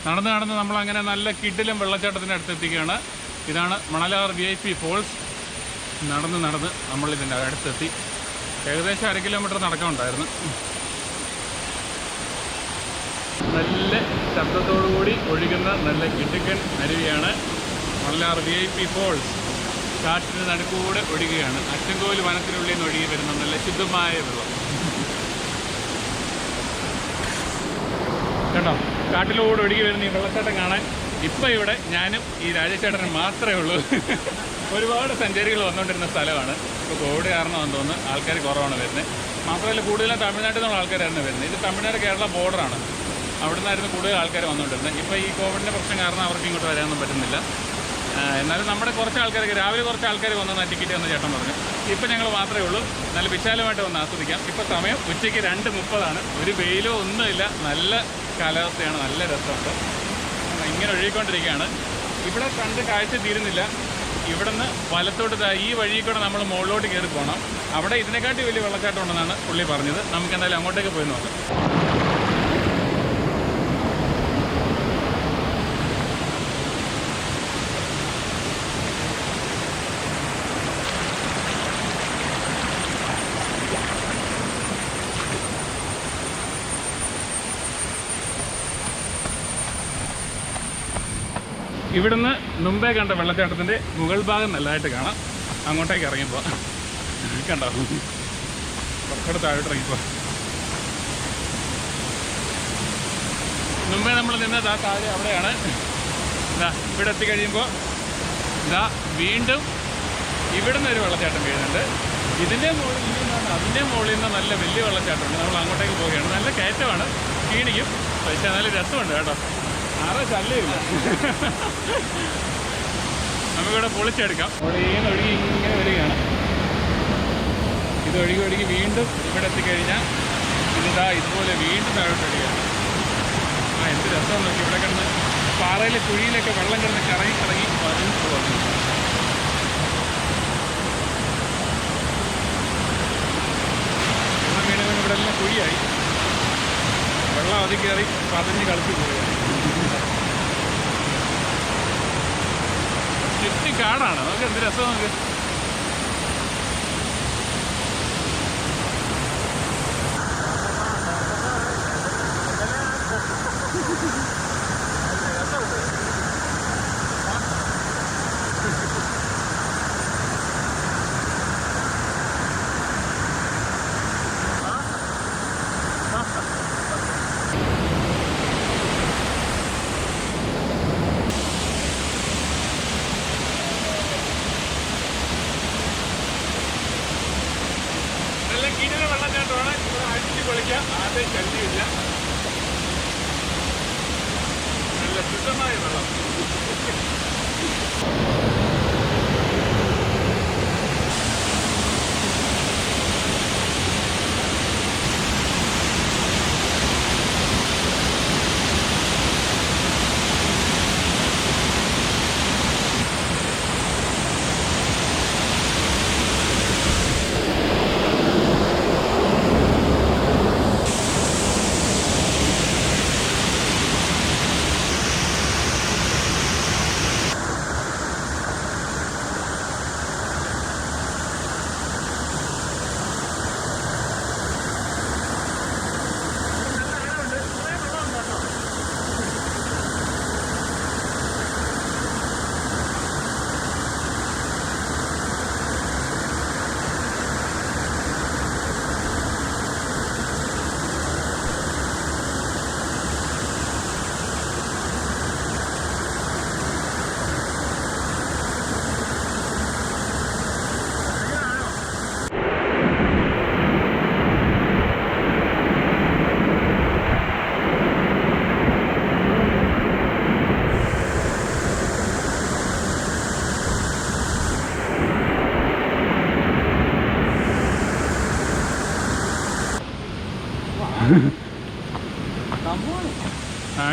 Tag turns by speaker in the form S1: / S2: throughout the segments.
S1: നടന്ന് നമ്മളങ്ങനെ നല്ല കിഡിലും വെള്ളച്ചാട്ടത്തിൻ്റെ അടുത്തെത്തിക്കുകയാണ്. ഇതാണ് മണലാർ VIP ഫോൾസ്. നടന്ന് നമ്മളിതിൻ്റെ അടുത്തെത്തി. ഏകദേശം 1 കിലോമീറ്റർ നടക്കാനുണ്ടായിരുന്നു. നല്ല ശബ്ദത്തോടുകൂടി ഒഴുകുന്ന നല്ല കിടുക്കൻ അരുവിയാണ് മണലാർ VIP ഫോൾസ്. കാട്ടിന് നടുക്കൂടെ ഒഴുകുകയാണ്. അച്ചൻകോവിൽ വനത്തിനുള്ളിൽ നിന്ന് ഒഴുകി വരുന്ന നല്ല ശുദ്ധമായ വെള്ളം കേട്ടോ. കാട്ടിലൂടെ ഒഴുകി വരുന്ന ഈ വെള്ളച്ചാട്ടം കാണാൻ ഇപ്പം ഇവിടെ ഞാനും ഈ രാജേഷേട്ടനും മാത്രമേ ഉള്ളൂ. ഒരുപാട് സഞ്ചാരികൾ വന്നുകൊണ്ടിരുന്ന സ്ഥലമാണ്. ഇപ്പോൾ കോവിഡ് കാരണമെന്ന് തോന്നുന്നു ആൾക്കാർ കുറവാണ് വരുന്നത്. മാത്രമല്ല കൂടുതലും തമിഴ്നാട്ടിൽ നിന്നുള്ള ആൾക്കാരായിരുന്നു വരുന്നത്. ഇത് തമിഴ്നാട് കേരള ബോർഡറാണ്. അവിടെ നിന്നായിരുന്നു കൂടുതൽ ആൾക്കാർ വന്നുകൊണ്ടിരുന്നത്. ഇപ്പോൾ ഈ കോവിഡിൻ്റെ പ്രശ്നം കാരണം അവർക്ക് ഇങ്ങോട്ട് വരാനൊന്നും പറ്റുന്നില്ല. എന്നാലും നമ്മുടെ കുറച്ച് ആൾക്കാരൊക്കെ രാവിലെ കുറച്ച് ആൾക്കാർ വന്നാൽ ടിക്കറ്റ് വന്ന ചേട്ടൻ പറഞ്ഞു. ഇപ്പം ഞങ്ങൾ മാത്രമേ ഉള്ളൂ. നല്ല വിശാലമായിട്ട് വന്ന് ആസ്വദിക്കാം. ഇപ്പോൾ സമയം ഉച്ചയ്ക്ക് 2:30. ഒരു വെയിലോ ഒന്നുമില്ല. നല്ല കാലാവസ്ഥയാണ്. നല്ല രസമുണ്ട്. ഇങ്ങനെ ഒഴുകിക്കൊണ്ടിരിക്കുകയാണ്. ഇവിടെ കണ്ട് കാഴ്ച തീരുന്നില്ല. ഇവിടുന്ന് വലത്തോട്ട് ഈ വഴിയിൽ കൂടെ നമ്മൾ മുകളിലോട്ട് കയറി പോകണം. അവിടെ ഇതിനെക്കാട്ടി വലിയ വെള്ളച്ചാട്ടം ഉണ്ടെന്നാണ് പുള്ളി പറഞ്ഞത്. നമുക്ക് എന്തായാലും അങ്ങോട്ടേക്ക് പോയി നോക്കാം. ഇവിടുന്ന് മുമ്പേ കണ്ട വെള്ളച്ചാട്ടത്തിൻ്റെ മുകൾ ഭാഗം നല്ലതായിട്ട് കാണാം. അങ്ങോട്ടേക്ക് ഇറങ്ങിപ്പോ കണ്ടോ, കുറച്ചുകൂടെ താഴോട്ട് ഇറങ്ങിപ്പോ. മുമ്പേ നമ്മൾ നിന്നത് ആ താഴെ അവിടെയാണ്. ഇതാ ഇവിടെ എത്തിക്കഴിയുമ്പോൾ ഇതാ വീണ്ടും ഇവിടുന്ന് ഒരു വെള്ളച്ചാട്ടം വീഴുന്നുണ്ട്. ഇതിൻ്റെ മുകളിൽ നിന്നാണ് അതിൻ്റെ മുകളിൽ നിന്ന് നല്ല വലിയ വെള്ളച്ചാട്ടമുണ്ട്. നമ്മൾ അങ്ങോട്ടേക്ക് പോവുകയാണ്. നല്ല കയറ്റമാണ്, ക്ഷീണിക്കും, പക്ഷേ നല്ല രസമുണ്ട് കേട്ടോ. ആരെ ശല്യമില്ല. നമുക്കിവിടെ പൊളിച്ചെടുക്കാം. ഒഴുകിന്ന് ഒഴുകി ഇങ്ങനെ വരികയാണ്. ഇത് ഒഴുകി വീണ്ടും ഇവിടെ എത്തിക്കഴിഞ്ഞാൽ ഇതാ ഇതുപോലെ വീണ്ടും താഴോട്ട് വരികയാണ്. എന്ത് രസമെന്ന് നോക്കി. ഇവിടെ കിടന്ന് പാറയിലെ കുഴിയിലൊക്കെ വെള്ളം കിടന്ന് കറങ്ങി വന്നു പോകുന്നു. വെള്ളം വീണ് ഇവിടെ എല്ലാം കുഴിയായി. വെള്ളം അതിൽ കയറി പതഞ്ഞ് കളിച്ച് പോവുകയാണ്. ചുറ്റും കാടാണ്. നമുക്ക് എന്ത് രസം. നമുക്ക് ആദ്യം ശല്യമില്ല. നല്ല ശുദ്ധമായ വെള്ളം.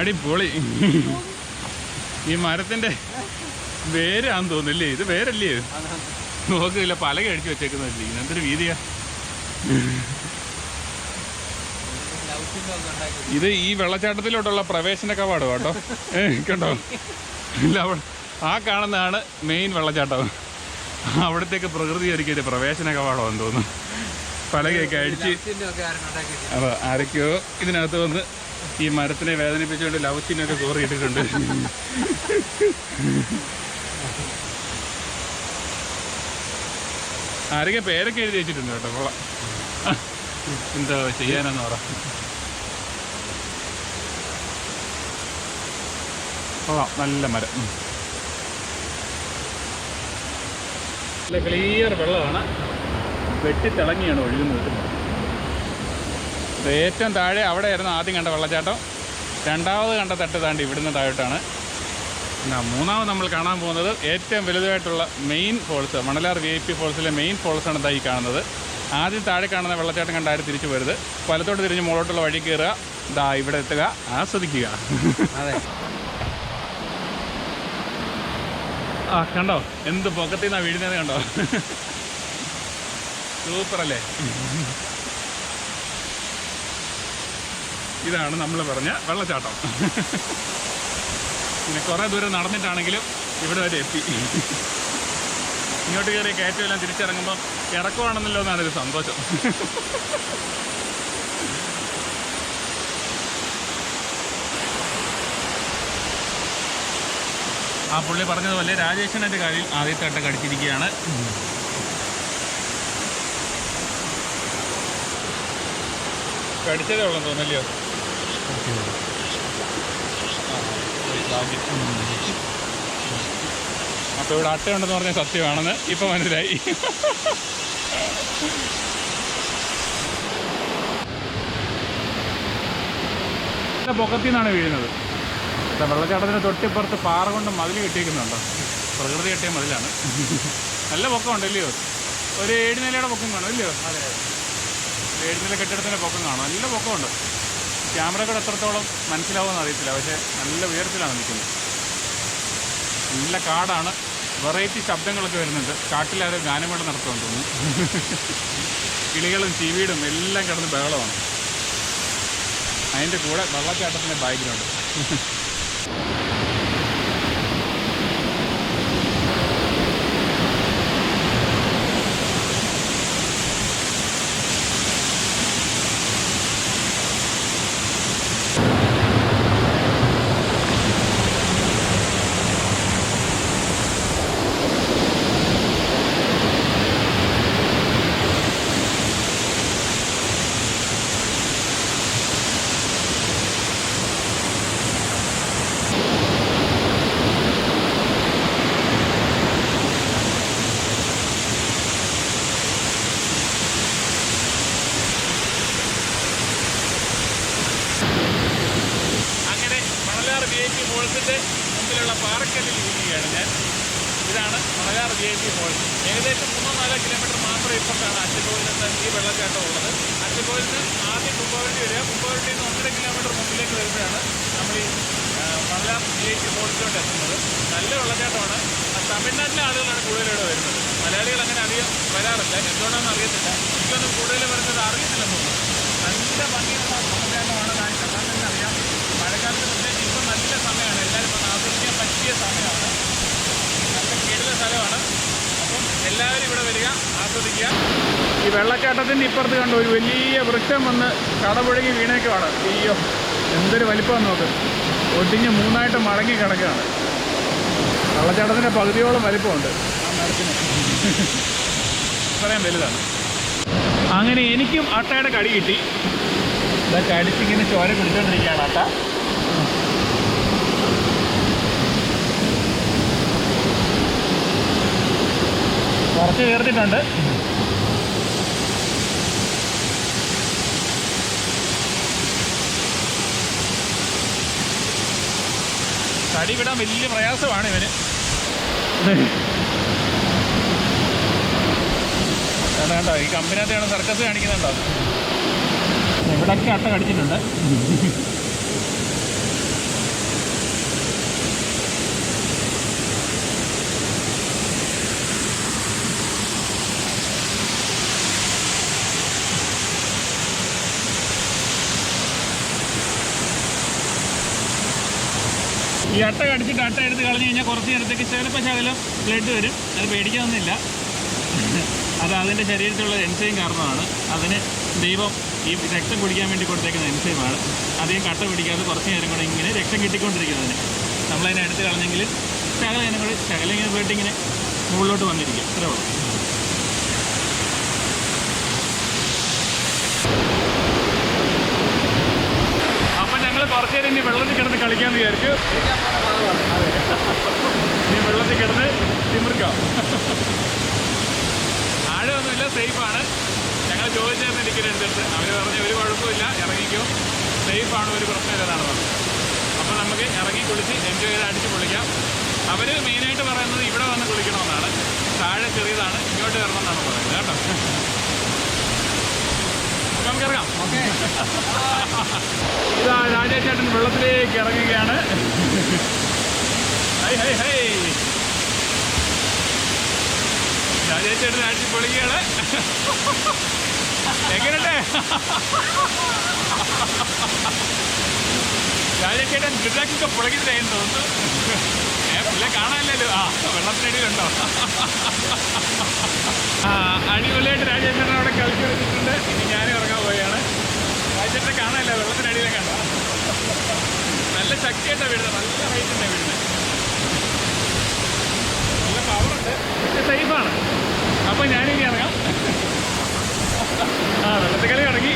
S1: അടിപൊളി. ഈ മരത്തിന്റെ വേരാന്ന് തോന്നില്ലേ? ഇത് വേരല്ലേ? നോക്കില്ല, പലക അടിച്ചു വെച്ചേക്കുന്നില്ല. എന്തൊരു വീതിയാ. ഇത് ഈ വെള്ളച്ചാട്ടത്തിലോട്ടുള്ള പ്രവേശന കവാടം കേട്ടോ. കണ്ടോ, ഇല്ല അവിടെ ആ കാണുന്നതാണ് മെയിൻ വെള്ളച്ചാട്ടം. അവിടത്തേക്ക് പ്രകൃതി ഒരുക്കിയൊരു പ്രവേശന കവാടമാണെന്ന് തോന്നുന്നു. പലകയൊക്കെ അടിച്ച് അപ്പോൾ ആരൊക്കെയോ ഇതിനകത്ത് വന്ന് ഈ മരത്തിനെ വേദനിപ്പിച്ചുകൊണ്ട് ലവ് സീനൊക്കെ കോറിയിട്ടിട്ടുണ്ട്. ആരൊക്കെ പേരൊക്കെ എഴുതി വെച്ചിട്ടുണ്ട് കേട്ടോ. കൊള്ളാം. എന്താ ചെയ്യാനെന്ന് പറ. കൊള്ളാം, നല്ല മരം. നല്ല ക്ലിയർ വെള്ളമാണ്, വെട്ടിത്തിളങ്ങിയാണ് ഒഴുകുന്നത്. ഏറ്റവും താഴെ അവിടെ ആയിരുന്നു ആദ്യം കണ്ട വെള്ളച്ചാട്ടം. രണ്ടാമത് കണ്ട തട്ട് താണ്ടി ഇവിടുന്ന് താഴോട്ടാണ്. മൂന്നാമത് നമ്മൾ കാണാൻ പോകുന്നത് ഏറ്റവും വലുതായിട്ടുള്ള മെയിൻ ഫോൾസ്, മണലാർ VIP ഫോൾസിലെ മെയിൻ ഫോൾസാണ് ഇതാ ഈ കാണുന്നത്. ആദ്യം താഴെ കാണുന്ന വെള്ളച്ചാട്ടം കണ്ടാരും തിരിച്ചു പോരുത്, വലത്തോട്ട് തിരിഞ്ഞ് മുകളോട്ടുള്ള വഴി കയറുക, ഇതാ ഇവിടെ എത്തുക, ആസ്വദിക്കുക. അതെ, ആ കണ്ടോ എന്ത് പൊക്കത്തിൽ നിന്നാണ് വീഴുന്നത് കണ്ടോ. സൂപ്പറല്ലേ. ഇതാണ് നമ്മൾ പറഞ്ഞ വെള്ളച്ചാട്ടം. പിന്നെ കുറേ ദൂരം നടന്നിട്ടാണെങ്കിലും ഇവിടെ വരെ എത്തി. ഇങ്ങോട്ട് കയറി കയറ്റമെല്ലാം തിരിച്ചിറങ്ങുമ്പോൾ ഇറക്കുവാണെന്നല്ലോ എന്നാണൊരു സന്തോഷം. ആ പുള്ളി പറഞ്ഞതുപോലെ രാജേഷൻ്റെ കാലിൽ ആദ്യത്തെ അട്ട കടിച്ചിരിക്കുകയാണ്. കടിച്ചതേ ഉള്ളൂ തോന്നല്ലയോ. അപ്പോൾ ഇവിടെ അട്ടയുണ്ടെന്ന് പറഞ്ഞ സത്യമാണെന്ന് ഇപ്പം മനസ്സിലായി. പൊക്കത്തിൽ നിന്നാണ് വീഴുന്നത്. വെള്ളച്ചാട്ടത്തിന് തൊട്ടിപ്പുറത്ത് പാറ കൊണ്ട് മതിൽ കെട്ടിയിരിക്കുന്നുണ്ടോ. പ്രകൃതി കെട്ടിയ മതിലാണ്. നല്ല പൊക്കമുണ്ട് ഇല്ലയോ. ഒരു 7 നിലയുടെ പൊക്കം കാണും ഇല്ലയോ. അതെ, 7 നില കെട്ടിടത്തിൻ്റെ പൊക്കം കാണും. നല്ല പൊക്കമുണ്ട്. ക്യാമറ കൂടെ എത്രത്തോളം മനസ്സിലാവുമെന്ന് അറിയത്തില്ല, പക്ഷേ നല്ല ഉയരത്തിലാണ് നിൽക്കുന്നത്. നല്ല കാടാണ്, വെറൈറ്റി ശബ്ദങ്ങളൊക്കെ വരുന്നുണ്ട്. കാട്ടിലാരോ ഗാനമേള നടത്തുമെന്ന് തോന്നുന്നു. കിളികളും ചീവീടും എല്ലാം കിടന്ന് ബഹളമാണ്. അതിൻ്റെ കൂടെ വെള്ളച്ചാട്ടത്തിൻ്റെ ബാക്ക്ഗ്രൗണ്ട്. VIP ഫോൾസിൻ്റെ മുമ്പിലുള്ള പാറക്കല്ലിൽ ഇരിക്കുകയാണ് ഞാൻ. ഇതാണ് മണലാർ VIP ഫോൾസ്. ഏകദേശം 3-4 കിലോമീറ്റർ മാത്രം ഇപ്പുറത്താണ് അച്ചൻകോവിൽ നിന്ന് ഈ വെള്ളച്ചാട്ടം ഉള്ളത്. അച്ചൻകോവിൽ നിന്ന് ആദ്യം കുമ്പവണ്ടി വരിക, കുമ്പവണ്ടിയിൽ നിന്ന് 1.5 കിലോമീറ്റർ മുമ്പിലേക്ക് വരുമ്പോഴാണ് നമ്മൾ ഈ മണലാർ VIP ഫോൾസിലോട്ട് എത്തുന്നത്. നല്ല വെള്ളച്ചാട്ടമാണ്. തമിഴ്നാട്ടിലെ ആളുകളാണ് കൂടുതലിവിടെ വരുന്നത്. മലയാളികൾ അങ്ങനെ അധികം വരാറില്ല, എന്തുകൊണ്ടാണെന്ന് അറിയത്തില്ല. എനിക്കൊന്നും കൂടുതൽ വരുന്നത് അറിയത്തില്ലെന്ന് തോന്നുന്നു. നല്ല ഭംഗിയുള്ള വെള്ളച്ചാട്ടമാണ്. കാണാൻ തന്നെ അറിയാം. മഴക്കാലത്ത് പ്രത്യേകിച്ച് ഇപ്പം നല്ല സമയമാണ്, എല്ലാവരും വന്ന് ആസ്വദിക്കാൻ പറ്റിയ സമയമാണ്. നല്ല കേടുള്ള സ്ഥലമാണ്. അപ്പം എല്ലാവരും ഇവിടെ വരിക, ആസ്വദിക്കുക. ഈ വെള്ളച്ചാട്ടത്തിൻ്റെ ഇപ്പുറത്ത് കണ്ട ഒരു വലിയ വൃക്ഷം വന്ന് കടപുഴകി വീണേക്കുവാണ്. അയ്യോ, എന്തൊരു വലിപ്പം നോക്ക്. ഒടിഞ്ഞ് 3ആയിട്ട് മടങ്ങി കിടക്കുകയാണ്. വെള്ളച്ചാട്ടത്തിൻ്റെ പകുതിയോളം വലിപ്പമുണ്ട് ആ മരത്തിന്. ഇത്രയും വലുതാണ്. അങ്ങനെ എനിക്കും അട്ടയുടെ കടി കിട്ടി. ഇതൊക്കെ അടിച്ചിങ്ങനെ ചോര കുടിച്ചോണ്ടിരിക്കുകയാണ് അട്ട. കുറച്ച് ചേർത്തിട്ടുണ്ട്. കടി വിടാൻ വലിയ പ്രയാസമാണ് ഇവന്. കണ്ടോ, ഈ കമ്പനിക്കകത്താണ് സർക്കസ് കാണിക്കുന്നുണ്ടോ. ഇവിടൊക്കെ അട്ട കടിച്ചിട്ടുണ്ട്. ഈ അട്ട കടിച്ചിട്ട് അട്ട എടുത്ത് കളഞ്ഞു കഴിഞ്ഞാൽ കുറച്ച് നേരത്തേക്ക് ചിലപ്പോൾ ശകലം ബ്ലഡ് വരും. അത് പേടിക്കാവുന്നില്ല. അത് അതിൻ്റെ ശരീരത്തിലുള്ള എൻസൈം കാരണമാണ്. അതിന് ദൈവം ഈ രക്തം കുടിക്കാൻ വേണ്ടി കൊടുത്തേക്കുന്ന എൻസൈമാണ്. അധികം കട്ട പിടിക്കാതെ കുറച്ച് നേരം കൂടെ ഇങ്ങനെ രക്തം കിട്ടിക്കൊണ്ടിരിക്കുന്നതിന് നമ്മളതിനെ എടുത്ത് കളഞ്ഞെങ്കിൽ ശകലം ഇങ്ങനെ കൂടെ ശകലം ഇങ്ങനെ ബ്ലഡ് ഇങ്ങനെ മുകളിലോട്ട് വന്നിരിക്കും. അത്രേ ഉള്ളൂ. അപ്പം ഞങ്ങൾ കുറച്ച് നേരം ഇനി വെള്ളത്തിൽ കിടന്ന് കളിക്കാമെന്ന് വിചാരിച്ചു. ഇനി വെള്ളത്തിൽ കിടന്ന് തിമിർക്കാം. ആഴമൊന്നുമില്ല, സേഫാണ്. ഞങ്ങൾ ചോദിച്ചായിരുന്നു ടിക്കറ്റ് അവർ പറഞ്ഞ് ഒരു കുഴപ്പമില്ല, ഇറങ്ങിക്കും, സേഫാണ്, ഒരു പ്രശ്നമില്ലെന്നാണ് പറഞ്ഞത്. അപ്പോൾ നമുക്ക് ഇറങ്ങി കുളിച്ച് എൻജോയ് ചെയ്ത് അടിച്ച് പൊളിക്കാം. അവർ മെയിനായിട്ട് പറയുന്നത് ഇവിടെ വന്ന് കുളിക്കണമെന്നാണ്. താഴെ ചെറിയതാണ്, ഇങ്ങോട്ട് വരണം എന്നാണ് പറയുന്നത് കേട്ടോ. നമുക്ക് ഇറങ്ങാം. ഇതാ രാജേഷ് ചേട്ടൻ വെള്ളത്തിലേക്ക് ഇറങ്ങുകയാണ്. ഹൈ ഹൈ ഹൈ, രാജേഷ് ചേട്ടൻ അടിച്ച് പൊളിക്കുകയാണ്. എങ്ങനെയുണ്ട് രാജേഷ് ചേട്ടൻ ഡ്രില്ലൊക്കെ പൊളിക്കുന്നതായെന്ന് തോന്നുന്നു. പുള്ളിയെ കാണാനില്ലല്ലോ. വെള്ളത്തിനടിയിലുണ്ടോ? അടിപൊളിയായിട്ട് രാജേഷ് ചേട്ടൻ അവിടെ കളിച്ച് വെച്ചിട്ടുണ്ട്. ഇനി ഞാനും ഇറങ്ങാൻ പോവുകയാണ്. രാജേഷ് ചേട്ടനെ കാണാനില്ല, വെള്ളത്തിനടിയിലെ കണ്ടോ? നല്ല ശക്തിയായിട്ടാണ് വീഴുന്നത്, നല്ല ഹൈറ്റിൻ്റെ വീഴുന്നത്. നല്ല പവറുണ്ട്, പക്ഷെ സേഫാണ്. അപ്പോൾ ഞാനിനി ഇറങ്ങാം. വെള്ളത്തിൽ കളി ഇറങ്ങി.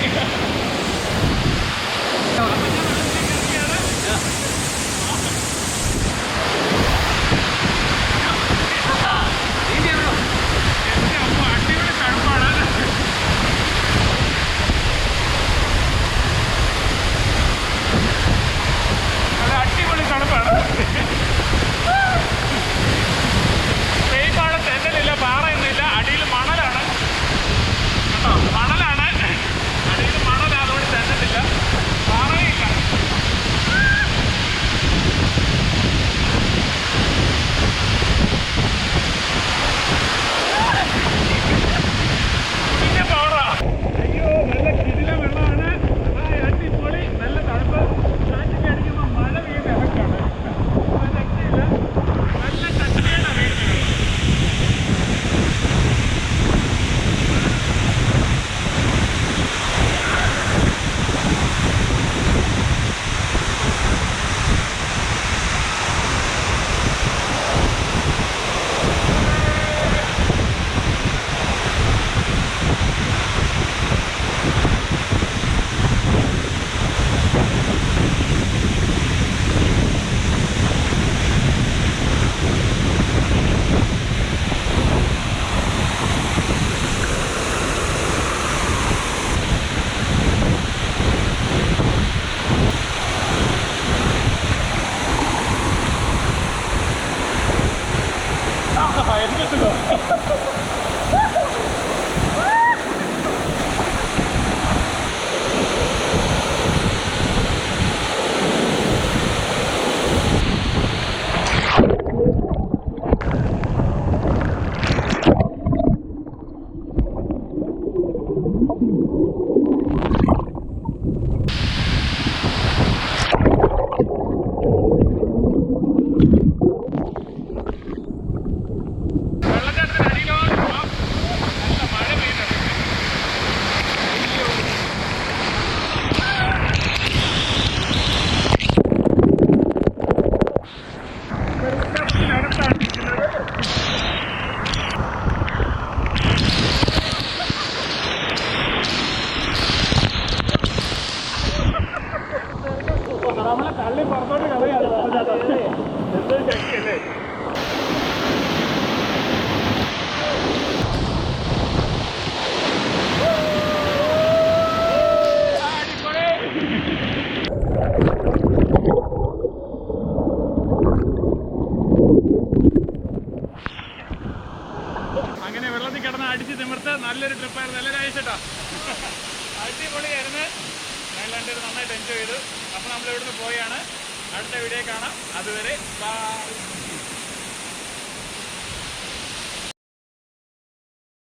S1: അടിപൊളി തണുപ്പാണ്. അത് അടിപൊളി തണുപ്പാണ്. സേഫാണ്, തെന്നലില്ല, പാറയൊന്നുമില്ല. അടിയിൽ മണലാണ് കേട്ടോ, മണലാണ്. അടിയിൽ മണലാണ്, അതുകൊണ്ട് തെന്നലില്ല, പാറയില്ല. അയ്യോ, നല്ല കിടില വെള്ളമാണ്. അടിപൊളി, നല്ല തണുപ്പ്. കാറ്റൊക്കെ അടിക്കുമ്പോൾ മഴ പെയ്യുന്ന എഫക്റ്റാണ്. ശക്തിയില്ല, നല്ല ശക്തിയാണ് വീഴുന്നത്. അടിച്ച് തിമിർത്ത് നല്ലൊരു ട്രിപ്പായിരുന്നു. നല്ല കഴിച്ചേട്ടാ, അടിപൊളിയായിരുന്നു. ഞങ്ങൾ രണ്ടുപേരും നന്നായിട്ട് എൻജോയ് ചെയ്തു. അപ്പോൾ നമ്മൾ ഇവിടുന്ന് പോയാണ്. അടുത്ത വീഡിയോ കാണാം. അതുവരെ ബൈ.